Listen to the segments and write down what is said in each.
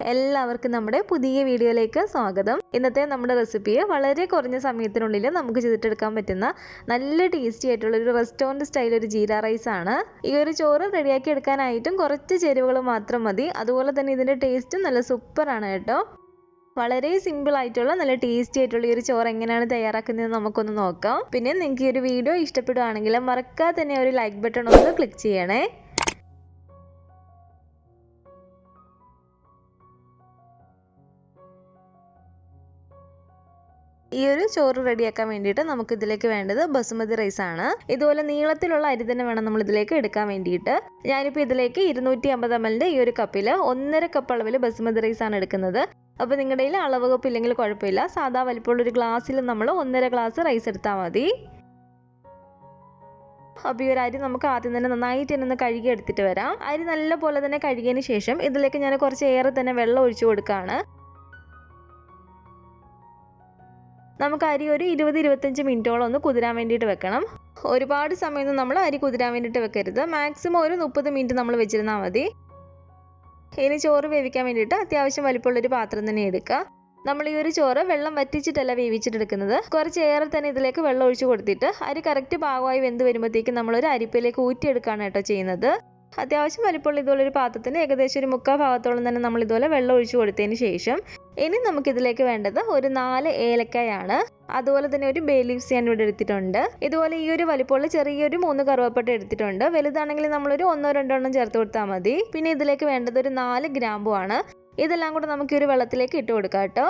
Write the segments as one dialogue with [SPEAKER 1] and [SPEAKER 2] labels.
[SPEAKER 1] എല്ലാവർക്കും നമ്മുടെ പുതിയ വീഡിയോയിലേക്ക് സ്വാഗതം. ഇന്നത്തെ നമ്മുടെ റെസിപ്പി വളരെ കുറഞ്ഞ സമയത്തിനുള്ളിൽ നമുക്ക് ചെയ്തിട്ടെടുക്കാൻ പറ്റുന്ന നല്ല ടേസ്റ്റി ആയിട്ടുള്ള ഒരു റെസ്റ്റോറന്റ് സ്റ്റൈൽ ഒരു ജീര റൈസ് ആണ്. ഈ ഒരു ചോറ് റെഡിയാക്കി എടുക്കാനായിട്ടും കുറച്ച് ചേരുവകൾ മാത്രം മതി. അതുപോലെ തന്നെ ഇതിന്റെ ടേസ്റ്റും നല്ല സൂപ്പർ ആണ് കേട്ടോ. വളരെ സിമ്പിൾ ആയിട്ടുള്ള നല്ല ടേസ്റ്റി ആയിട്ടുള്ള ഈ ഒരു ചോറ് എങ്ങനെയാണ് തയ്യാറാക്കുന്നത് നമുക്കൊന്ന് നോക്കാം. പിന്നെ നിങ്ങൾക്ക് ഈ ഒരു വീഡിയോ ഇഷ്ടപ്പെടുകയാണെങ്കിൽ മറക്കാതെ തന്നെ ഒരു ലൈക്ക് ബട്ടൺ ഒന്ന് ക്ലിക്ക് ചെയ്യണേ. ഈ ഒരു ചോറ് റെഡിയാക്കാൻ വേണ്ടിയിട്ട് നമുക്ക് ഇതിലേക്ക് വേണ്ടത് ബസുമതി റൈസ് ആണ്. ഇതുപോലെ നീളത്തിലുള്ള അരി തന്നെ വേണം നമ്മൾ ഇതിലേക്ക് എടുക്കാൻ വേണ്ടിയിട്ട്. ഞാനിപ്പോൾ ഇതിലേക്ക് 250 ml ഈ ഒരു കപ്പിൽ 1.5 കപ്പ് അളവിൽ ബസുമതി റൈസ് ആണ് എടുക്കുന്നത്. അപ്പോൾ നിങ്ങളുടെ കയ്യിൽ അളവ് കപ്പ് ഇല്ലെങ്കിൽ കുഴപ്പമില്ല. സാധാ വലിപ്പമുള്ള ഒരു ഗ്ലാസ്സിൽ നമ്മൾ 1.5 ഗ്ലാസ് റൈസ് എടുത്താൽ മതി. അപ്പോൾ ഈ ഒരു അരി നമുക്ക് ആദ്യം തന്നെ നന്നായിട്ട് തന്നെ കഴുകി എടുത്തിട്ട് വരാം. അരി നല്ല പോലെ തന്നെ കഴുകിയതിന് ശേഷം ഇതിലേക്ക് ഞാൻ കുറച്ച് ഏറെ തന്നെ വെള്ളം ഒഴിച്ചു കൊടുക്കുകയാണ്. നമുക്ക് അരി ഒരു 20-25 മിനിറ്റോളം ഒന്ന് കുതിരാൻ വേണ്ടിയിട്ട് വെക്കണം. ഒരുപാട് സമയമൊന്നും നമ്മൾ അരി കുതിരാൻ വേണ്ടിയിട്ട് വെക്കരുത്. മാക്സിമം ഒരു 30 മിനിറ്റ് നമ്മൾ വെച്ചിരുന്നാൽ മതി. ഇനി ചോറ് വേവിക്കാൻ വേണ്ടിയിട്ട് അത്യാവശ്യം വലിപ്പമുള്ളൊരു പാത്രം തന്നെ എടുക്കുക. നമ്മൾ ഈ ഒരു ചോറ് വെള്ളം വറ്റിച്ചിട്ടല്ല വേവിച്ചിട്ടെടുക്കുന്നത്. കുറച്ച് ഏറെ തന്നെ ഇതിലേക്ക് വെള്ളം ഒഴിച്ചു കൊടുത്തിട്ട് അരി കറക്റ്റ് പാകമായി വെന്ത് വരുമ്പോഴത്തേക്കും നമ്മളൊരു അരിപ്പയിലേക്ക് ഊറ്റിയെടുക്കുകയാണ് കേട്ടോ ചെയ്യുന്നത്. അത്യാവശ്യം വലിപ്പമുള്ള ഇതുപോലൊരു പാത്രത്തിന് ഏകദേശം ഒരു 3/4 ഭാഗത്തോളം തന്നെ നമ്മൾ ഇതുപോലെ വെള്ളം ഒഴിച്ചു കൊടുത്തതിന് ശേഷം ഇനി നമുക്കിതിലേക്ക് വേണ്ടത് ഒരു 4 ഏലക്കായാണ്. അതുപോലെ തന്നെ ഒരു ബേ ലീവ്സ് ഞാൻ ഇവിടെ എടുത്തിട്ടുണ്ട്. ഇതുപോലെ ഈ ഒരു വലിപ്പമുള്ള ചെറിയൊരു 3 കറുവപ്പട്ട എടുത്തിട്ടുണ്ട്. വലുതാണെങ്കിൽ നമ്മളൊരു 1-2 ചേർത്ത് കൊടുത്താൽ മതി. പിന്നെ ഇതിലേക്ക് വേണ്ടത് ഒരു 4 ഗ്രാമ്പു ആണ്. ഇതെല്ലാം കൂടെ നമുക്ക് ഈ ഒരു വെള്ളത്തിലേക്ക് ഇട്ട് കൊടുക്കാം കേട്ടോ.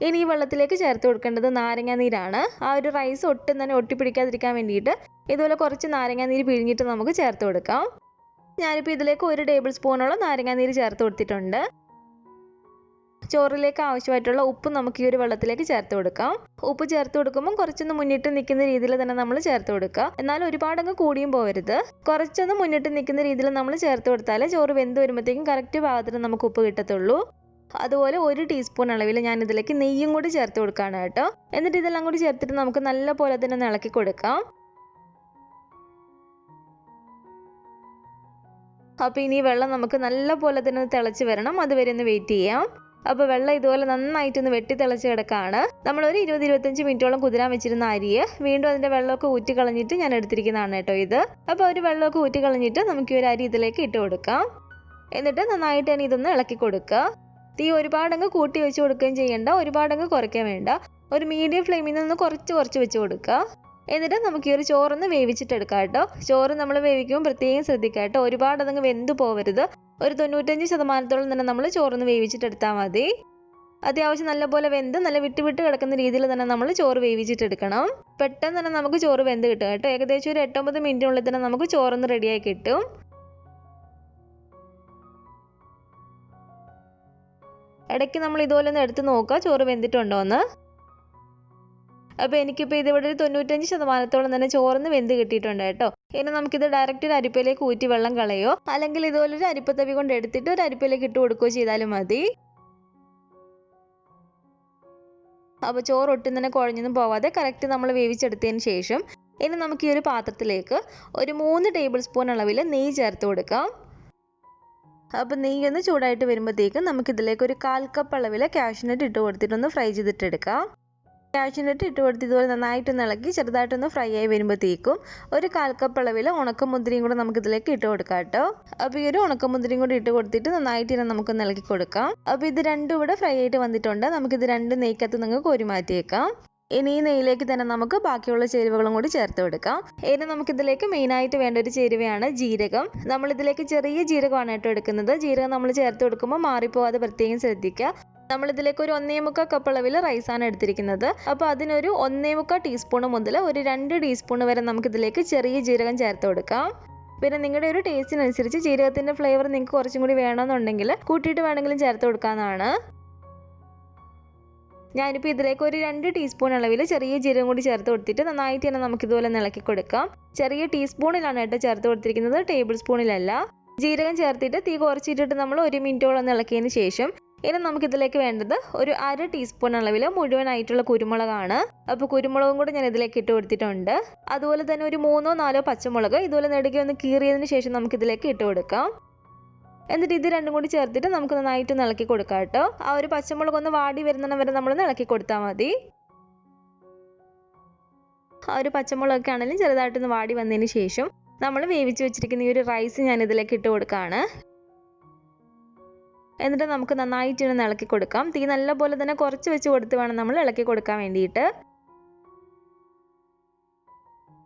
[SPEAKER 1] ഇനി ഈ വെള്ളത്തിലേക്ക് ചേർത്ത് കൊടുക്കേണ്ടത് നാരങ്ങ നീരാണ്. ആ ഒരു റൈസ് ഒട്ടും തന്നെ ഒട്ടിപ്പിടിക്കാതിരിക്കാൻ വേണ്ടിയിട്ട് ഇതുപോലെ കുറച്ച് നാരങ്ങ നീര് പിഴിഞ്ഞിട്ട് നമുക്ക് ചേർത്ത് കൊടുക്കാം. ഞാനിപ്പോൾ ഇതിലേക്ക് 1 ടേബിൾ സ്പൂണോളം നാരങ്ങ നീര് ചേർത്ത് കൊടുത്തിട്ടുണ്ട്. ചോറിലേക്ക് ആവശ്യമായിട്ടുള്ള ഉപ്പ് നമുക്ക് ഈ ഒരു വെള്ളത്തിലേക്ക് ചേർത്ത് കൊടുക്കാം. ഉപ്പ് ചേർത്ത് കൊടുക്കുമ്പോൾ കുറച്ചൊന്ന് മുന്നിട്ട് നിൽക്കുന്ന രീതിയിൽ തന്നെ നമ്മൾ ചേർത്ത് കൊടുക്കുക. എന്നാൽ ഒരുപാടങ്ങ് കൂടിയും പോകരുത്. കുറച്ചൊന്ന് മുന്നിട്ട് നിൽക്കുന്ന രീതിയിൽ നമ്മൾ ചേർത്ത് കൊടുത്താൽ ചോറ് വെന്ത് വരുമ്പോഴത്തേക്കും കറക്റ്റ് പാകത്തിന് നമുക്ക് ഉപ്പ് കിട്ടത്തുള്ളൂ. അതുപോലെ 1 ടീസ്പൂൺ അളവിൽ ഞാൻ ഇതിലേക്ക് നെയ്യും കൂടി ചേർത്ത് കൊടുക്കുകയാണ് കേട്ടോ. എന്നിട്ട് ഇതെല്ലാം കൂടി ചേർത്തിട്ട് നമുക്ക് നല്ല പോലെ തന്നെ ഇളക്കി കൊടുക്കാം. അപ്പോൾ ഇനി വെള്ളം നമുക്ക് നല്ല പോലെ തന്നെ തിളച്ച് വരണം. അതുവരെ ഒന്ന് വെയിറ്റ് ചെയ്യാം. അപ്പോൾ വെള്ളം ഇതുപോലെ നന്നായിട്ടൊന്ന് വെട്ടി തിളച്ച് കിടക്കുകയാണ്. നമ്മളൊരു 20-25 മിനിറ്റോളം കുതിരാൻ വെച്ചിരുന്ന അരിയെ വീണ്ടും അതിൻ്റെ വെള്ളമൊക്കെ ഊറ്റി കളഞ്ഞിട്ട് ഞാൻ എടുത്തിരിക്കുന്നതാണ് കേട്ടോ ഇത്. അപ്പോൾ ഒരു വെള്ളമൊക്കെ ഊറ്റി കളഞ്ഞിട്ട് നമുക്ക് ഈ ഒരു അരി ഇതിലേക്ക് ഇട്ട് കൊടുക്കാം. എന്നിട്ട് നന്നായിട്ട് തന്നെ ഇതൊന്ന് ഇളക്കി കൊടുക്കുക. തീ ഒരുപാടങ്ങ് കൂട്ടി വെച്ച് കൊടുക്കുകയും ചെയ്യേണ്ട, ഒരുപാടങ്ങ് കുറയ്ക്കാൻ വേണ്ട. ഒരു മീഡിയം ഫ്ലെയിമിൽ നിന്ന് കുറച്ച് വെച്ച് കൊടുക്കുക. എന്നിട്ട് നമുക്ക് ഈ ഒരു ചോറൊന്ന് വേവിച്ചിട്ടെടുക്കാം കേട്ടോ. ചോറ് നമ്മൾ വേവിക്കുമ്പോൾ പ്രത്യേകം ശ്രദ്ധിക്കുക കേട്ടോ. ഒരുപാട് അതങ്ങ് വെന്ത് പോകരുത്. ഒരു 95% തന്നെ നമ്മൾ ചോറൊന്ന് വേവിച്ചിട്ടെടുത്താൽ മതി. അത്യാവശ്യം നല്ലപോലെ വെന്ത് നല്ല വിട്ട് കിടക്കുന്ന രീതിയിൽ തന്നെ നമ്മൾ ചോറ് വേവിച്ചിട്ടെടുക്കണം. പെട്ടെന്ന് തന്നെ നമുക്ക് ചോറ് വെന്ത് കിട്ടും കേട്ടോ. ഏകദേശം ഒരു 8-9 മിനിറ്റിനുള്ളിൽ തന്നെ നമുക്ക് ചോറൊന്ന് റെഡിയായി കിട്ടും. ഇടയ്ക്ക് നമ്മൾ ഇതുപോലെ ഒന്ന് എടുത്ത് നോക്കുക ചോറ് വെന്തിട്ടുണ്ടോ എന്ന്. അപ്പോൾ എനിക്കിപ്പോൾ ഇതിവിടെ ഒരു 95% തന്നെ ചോറിന് വെന്ത് കിട്ടിയിട്ടുണ്ട് കേട്ടോ. ഇനി നമുക്കിത് ഡയറക്റ്റ് ഒരു അരിപ്പയിലേക്ക് ഊറ്റി വെള്ളം കളയോ അല്ലെങ്കിൽ ഇതുപോലൊരു അരിപ്പത്തവി കൊണ്ട് എടുത്തിട്ട് ഒരു അരിപ്പയിലേക്ക് ഇട്ട് കൊടുക്കുകയോ ചെയ്താലും മതി. അപ്പോൾ ചോറ് ഒട്ടും തന്നെ കുഴഞ്ഞൊന്നും പോവാതെ കറക്റ്റ് നമ്മൾ വേവിച്ചെടുത്തതിന് ശേഷം ഇനി നമുക്ക് ഈ ഒരു പാത്രത്തിലേക്ക് ഒരു 3 ടേബിൾ സ്പൂൺ അളവിൽ നെയ്യ് ചേർത്ത് കൊടുക്കാം. അപ്പോൾ നെയ്യ് ഒന്ന് ചൂടായിട്ട് വരുമ്പോഴത്തേക്കും നമുക്കിതിലേക്ക് ഒരു 1/4 കപ്പ് അളവിൽ കാഷ്യൂനട്ട് ഇട്ട് കൊടുത്തിട്ടൊന്ന് ഫ്രൈ ചെയ്തിട്ടെടുക്കാം. കാഷ്യൂനട്ട് ഇട്ട് കൊടുത്ത് ഇതുപോലെ നന്നായിട്ടൊന്ന് ഇളക്കി ചെറുതായിട്ടൊന്ന് ഫ്രൈ ആയി വരുമ്പോഴത്തേക്കും ഒരു 1/4 കപ്പ് അളവിൽ ഉണക്കമുന്തിരിയും കൂടെ നമുക്കിതിലേക്ക് ഇട്ട് കൊടുക്കാം കേട്ടോ. അപ്പോൾ ഈ ഒരു ഉണക്കമുന്തിരിയും കൂടി ഇട്ട് കൊടുത്തിട്ട് നന്നായിട്ട് തന്നെ നമുക്കൊന്ന് ഇളക്കി കൊടുക്കാം. അപ്പോൾ ഇത് രണ്ടും ഇവിടെ ഫ്രൈ ആയിട്ട് വന്നിട്ടുണ്ട്. നമുക്കിത് രണ്ടും നെയ്ക്കകത്ത് നിങ്ങൾക്ക് കോരി മാറ്റിയേക്കാം. ഇനി ഈ നെയ്യിലേക്ക് തന്നെ നമുക്ക് ബാക്കിയുള്ള ചേരുവകളും കൂടി ചേർത്ത് കൊടുക്കാം. ഇനി നമുക്കിതിലേക്ക് മെയിനായിട്ട് വേണ്ട ഒരു ചേരുവയാണ് ജീരകം. നമ്മളിതിലേക്ക് ചെറിയ ജീരകമാണ് കേട്ടോ എടുക്കുന്നത്. ജീരകം നമ്മൾ ചേർത്ത് കൊടുക്കുമ്പോൾ മാറിപ്പോവാതെ പ്രത്യേകം ശ്രദ്ധിക്കുക. നമ്മളിതിലേക്ക് ഒരു 1.25 കപ്പ് അളവിൽ റൈസാണ് എടുത്തിരിക്കുന്നത്. അപ്പോൾ അതിനൊരു 1.25 ടീസ്പൂൺ മുതൽ ഒരു 2 ടീസ്പൂൺ വരെ നമുക്കിതിലേക്ക് ചെറിയ ജീരകം ചേർത്ത് കൊടുക്കാം. പിന്നെ നിങ്ങളുടെ ഒരു ടേസ്റ്റിനനുസരിച്ച് ജീരകത്തിൻ്റെ ഫ്ലേവർ നിങ്ങൾക്ക് കുറച്ചും കൂടി വേണമെന്നുണ്ടെങ്കിൽ കൂട്ടിയിട്ട് വേണമെങ്കിലും ചേർത്ത് കൊടുക്കാവുന്നതാണ്. ഞാനിപ്പോൾ ഇതിലേക്ക് ഒരു 2 ടീസ്പൂൺ അളവിൽ ചെറിയ ജീരകം കൂടി ചേർത്ത് കൊടുത്തിട്ട് നന്നായിട്ട് തന്നെ നമുക്കിതുപോലെ ഇളക്കി കൊടുക്കാം. ചെറിയ ടീസ്പൂണിലാണ് കേട്ടോ ചേർത്ത് കൊടുത്തിരിക്കുന്നത്, ടേബിൾ സ്പൂണിലല്ല. ജീരകം ചേർത്തിട്ട് തീ കുറച്ചിട്ടിട്ട് നമ്മൾ 1 മിനിറ്റോളം ഇളക്കിയതിന് ശേഷം ഇനി നമുക്കിതിലേക്ക് വേണ്ടത് ഒരു 1/2 ടീസ്പൂൺ അളവിൽ മുഴുവനായിട്ടുള്ള കുരുമുളകാണ്. അപ്പോൾ കുരുമുളകും കൂടി ഞാൻ ഇതിലേക്ക് ഇട്ട് കൊടുത്തിട്ടുണ്ട്. അതുപോലെ തന്നെ ഒരു 3-4 പച്ചമുളക് ഇതുപോലെ നെടുകെ ഒന്ന് കീറിയതിന് ശേഷം നമുക്കിതിലേക്ക് ഇട്ട് കൊടുക്കാം. എന്നിട്ട് ഇത് രണ്ടും കൂടി ചേർത്തിട്ട് നമുക്ക് നന്നായിട്ട് ഇളക്കി കൊടുക്കാം കേട്ടോ. ആ ഒരു പച്ചമുളക് ഒന്ന് വാടി വരുന്ന വരെ നമ്മൾ ഇളക്കി കൊടുത്താൽ മതി. ആ ഒരു പച്ചമുളകൊക്കെ ആണെങ്കിലും ചെറുതായിട്ടൊന്ന് വാടി വന്നതിന് ശേഷം നമ്മൾ വേവിച്ച് വെച്ചിരിക്കുന്ന ഈ ഒരു റൈസ് ഞാൻ ഇതിലേക്ക് ഇട്ട് കൊടുക്കുകയാണ്. എന്നിട്ട് നമുക്ക് നന്നായിട്ട് ഇളക്കി കൊടുക്കാം. തീ നല്ലപോലെ തന്നെ കുറച്ച് വെച്ച് കൊടുത്ത് വേണം നമ്മൾ ഇളക്കി കൊടുക്കാൻ വേണ്ടിയിട്ട്.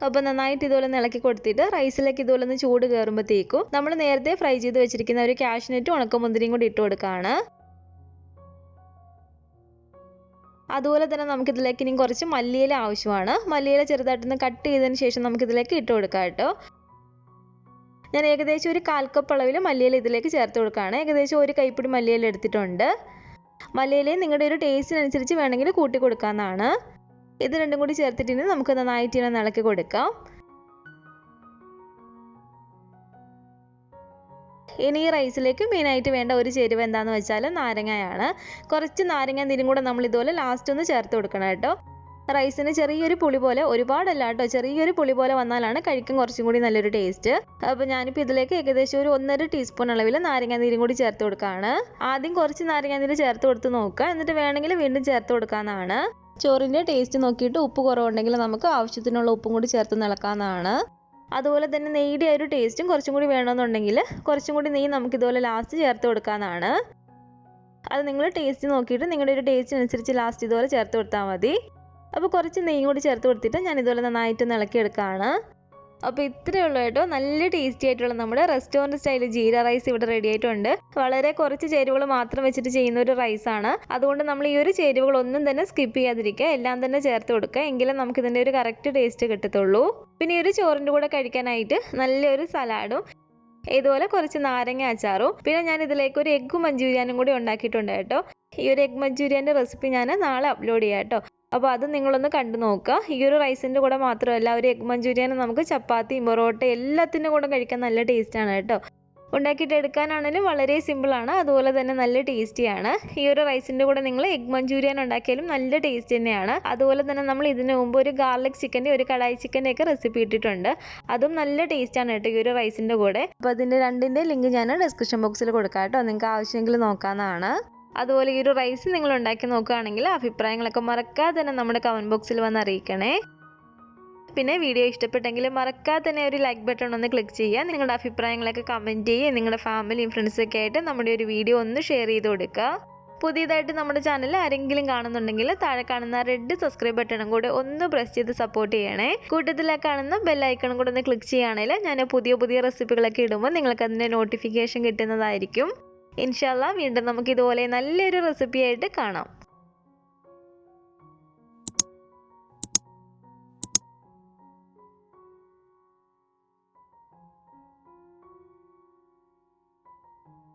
[SPEAKER 1] അപ്പോൾ നന്നായിട്ട് ഇതുപോലെ ഇളക്കി കൊടുത്തിട്ട് റൈസിലേക്ക് ഇതുപോലെ ഒന്ന് ചൂട് കയറുമ്പോഴത്തേക്കും നമ്മൾ നേരത്തെ ഫ്രൈ ചെയ്ത് വെച്ചിരിക്കുന്ന ഒരു കാഷ്യൂനട്ടും ഉണക്കമുന്തിരിയും കൂടി ഇട്ട് കൊടുക്കുകയാണ്. അതുപോലെ തന്നെ നമുക്ക് ഇതിലേക്ക് ഇനി കുറച്ച് മല്ലിയില ആവശ്യമാണ്. മല്ലിയില ചെറുതായിട്ടൊന്ന് കട്ട് ചെയ്തതിന് ശേഷം നമുക്ക് ഇതിലേക്ക് ഇട്ട് കൊടുക്കാം കേട്ടോ. ഞാൻ ഏകദേശം ഒരു 1/4 കപ്പ് അളവിൽ മല്ലിയില ഇതിലേക്ക് ചേർത്ത് കൊടുക്കുകയാണ്. ഏകദേശം ഒരു കൈപ്പിടി മല്ലിയില എടുത്തിട്ടുണ്ട്. മല്ലിയിലയും നിങ്ങളുടെ ഒരു ടേസ്റ്റിനനുസരിച്ച് വേണമെങ്കിൽ കൂട്ടി കൊടുക്കാവുന്നതാണ്. ഇത് രണ്ടും കൂടി ചേർത്തിട്ട് നമുക്ക് നന്നായിട്ട് ഇളക്കി കൊടുക്കാം. ഇനി ഈ റൈസിലേക്ക് മെയിനായിട്ട് വേണ്ട ഒരു ചേരുവ എന്താണെന്ന് വെച്ചാൽ നാരങ്ങയാണ്. കുറച്ച് നാരങ്ങ നീരും കൂടെ നമ്മൾ ഇതുപോലെ ലാസ്റ്റ് ഒന്ന് ചേർത്ത് കൊടുക്കണം കേട്ടോ. റൈസിന് ചെറിയൊരു പുളി പോലെ, ഒരുപാടല്ല കേട്ടോ, ചെറിയൊരു പുളി പോലെ വന്നാലാണ് കഴിക്കാൻ കുറച്ചും കൂടി നല്ലൊരു ടേസ്റ്റ്. അപ്പോൾ ഞാനിപ്പോൾ ഇതിലേക്ക് ഏകദേശം ഒരു 1.5 ടീസ്പൂൺ അളവിൽ നാരങ്ങ നീരും കൂടി ചേർത്ത് കൊടുക്കുകയാണ്. ആദ്യം കുറച്ച് നാരങ്ങ നീര് ചേർത്ത് കൊടുത്ത് നോക്കുക. എന്നിട്ട് വേണമെങ്കിൽ വീണ്ടും ചേർത്ത് കൊടുക്കാവുന്നതാണ്. ചോറിൻ്റെ ടേസ്റ്റ് നോക്കിയിട്ട് ഉപ്പ് കുറവുണ്ടെങ്കിൽ നമുക്ക് ആവശ്യത്തിനുള്ള ഉപ്പും കൂടി ചേർത്ത് ഇളക്കാവുന്നതാണ്. അതുപോലെ തന്നെ നെയ്യുടെ ഒരു ടേസ്റ്റും കുറച്ചും കൂടി വേണമെന്നുണ്ടെങ്കിൽ കുറച്ചും കൂടി നെയ്യ് നമുക്ക് ഇതുപോലെ ലാസ്റ്റ് ചേർത്ത് കൊടുക്കാവുന്നതാണ്. അത് നിങ്ങൾ ടേസ്റ്റ് നോക്കിയിട്ട് നിങ്ങളുടെ ഒരു ടേസ്റ്റിനനുസരിച്ച് ലാസ്റ്റ് ഇതുപോലെ ചേർത്ത് കൊടുത്താൽ മതി. അപ്പോൾ കുറച്ച് നെയ്യ് കൂടി ചേർത്ത് കൊടുത്തിട്ട് ഞാൻ ഇതുപോലെ നന്നായിട്ട് ഇളക്കിയെടുക്കുകയാണ്. അപ്പോൾ ഇത്രയേ ഉള്ളൂ കേട്ടോ. നല്ല ടേസ്റ്റി ആയിട്ടുള്ള നമ്മുടെ റെസ്റ്റോറൻറ്റ് സ്റ്റൈൽ ജീര റൈസ് ഇവിടെ റെഡി ആയിട്ടുണ്ട്. വളരെ കുറച്ച് ചേരുവകൾ മാത്രം വെച്ചിട്ട് ചെയ്യുന്ന ഒരു റൈസാണ്. അതുകൊണ്ട് നമ്മൾ ഈ ഒരു ചേരുവകളൊന്നും തന്നെ സ്കിപ്പ് ചെയ്യാതിരിക്കുക, എല്ലാം തന്നെ ചേർത്ത് കൊടുക്കുക. എങ്കിലും നമുക്ക് ഇതിൻ്റെ ഒരു കറക്റ്റ് ടേസ്റ്റ് കിട്ടത്തുള്ളൂ. പിന്നെ ഈ ഒരു ചോറിൻ്റെ കൂടെ കഴിക്കാനായിട്ട് നല്ലൊരു സലാഡും ഇതുപോലെ കുറച്ച് നാരങ്ങ അച്ചാറും പിന്നെ ഞാൻ ഇതിലേക്ക് ഒരു എഗ്ഗ് മഞ്ചൂരിയാനും കൂടി ഉണ്ടാക്കിയിട്ടുണ്ട് കേട്ടോ. ഈ ഒരു എഗ്ഗ് മഞ്ചൂരിയൻ്റെ റെസിപ്പി ഞാൻ നാളെ അപ്ലോഡ് ചെയ്യാം കേട്ടോ. അപ്പോൾ അത് നിങ്ങളൊന്ന് കണ്ടു നോക്കുക. ഈ ഒരു റൈസിൻ്റെ കൂടെ മാത്രമല്ല, ഒരു എഗ്ഗ് മഞ്ചൂരിയൻ നമുക്ക് ചപ്പാത്തി, പൊറോട്ട എല്ലാത്തിൻ്റെ കൂടെ കഴിക്കാൻ നല്ല ടേസ്റ്റാണ് കേട്ടോ. ഉണ്ടാക്കിയിട്ട് എടുക്കാനാണെങ്കിലും വളരെ സിമ്പിളാണ്, അതുപോലെ തന്നെ നല്ല ടേസ്റ്റിയാണ്. ഈ ഒരു റൈസിൻ്റെ കൂടെ നിങ്ങൾ എഗ്ഗ് മഞ്ചൂരിയൻ ഉണ്ടാക്കിയാലും നല്ല ടേസ്റ്റ് തന്നെയാണ്. അതുപോലെ തന്നെ നമ്മൾ ഇതിന് മുമ്പ് ഒരു ഗാർലിക് ചിക്കൻ്റെ, ഒരു കടായി ചിക്കൻ്റെ ഒക്കെ റെസിപ്പി ഇട്ടിട്ടുണ്ട്. അതും നല്ല ടേസ്റ്റാണ് കേട്ടോ ഈ ഒരു റൈസിൻ്റെ കൂടെ. അപ്പോൾ അതിൻ്റെ രണ്ടിൻ്റെ ലിങ്ക് ഞാൻ ഡിസ്ക്രിപ്ഷൻ ബോക്സിൽ കൊടുക്കാം കേട്ടോ. നിങ്ങൾക്ക് ആവശ്യമെങ്കിൽ നോക്കാവുന്നതാണ്. അതുപോലെ ഈ ഒരു റൈസ് നിങ്ങൾ ഉണ്ടാക്കി നോക്കുകയാണെങ്കിൽ അഭിപ്രായങ്ങളൊക്കെ മറക്കാതെ തന്നെ നമ്മുടെ കമൻറ്റ് ബോക്സിൽ വന്ന് അറിയിക്കണേ. പിന്നെ വീഡിയോ ഇഷ്ടപ്പെട്ടെങ്കിൽ മറക്കാതെ തന്നെ ഒരു ലൈക്ക് ബട്ടൺ ഒന്ന് ക്ലിക്ക് ചെയ്യുക. നിങ്ങളുടെ അഭിപ്രായങ്ങളൊക്കെ കമൻറ്റ് ചെയ്യുക. നിങ്ങളുടെ ഫാമിലിയും ഫ്രണ്ട്സൊക്കെ ആയിട്ട് നമ്മുടെ ഒരു വീഡിയോ ഒന്ന് ഷെയർ ചെയ്ത് കൊടുക്കുക. പുതിയതായിട്ട് നമ്മുടെ ചാനൽ ആരെങ്കിലും കാണുന്നുണ്ടെങ്കിൽ താഴെ കാണുന്ന റെഡ് സബ്സ്ക്രൈബ് ബട്ടണും കൂടെ ഒന്ന് പ്രസ് ചെയ്ത് സപ്പോർട്ട് ചെയ്യണേ. കൂട്ടത്തിലെ കാണുന്ന ബെൽ ഐക്കണും കൂടെ ഒന്ന് ക്ലിക്ക് ചെയ്യുകയാണെങ്കിൽ ഞാൻ പുതിയ റെസിപ്പികളൊക്കെ ഇടുമ്പോൾ നിങ്ങൾക്ക് അതിൻ്റെ നോട്ടിഫിക്കേഷൻ കിട്ടുന്നതായിരിക്കും. ഇൻഷാല്ലാ വീണ്ടും നമുക്ക് ഇതുപോലെ നല്ലൊരു റെസിപ്പി ആയിട്ട് കാണാം.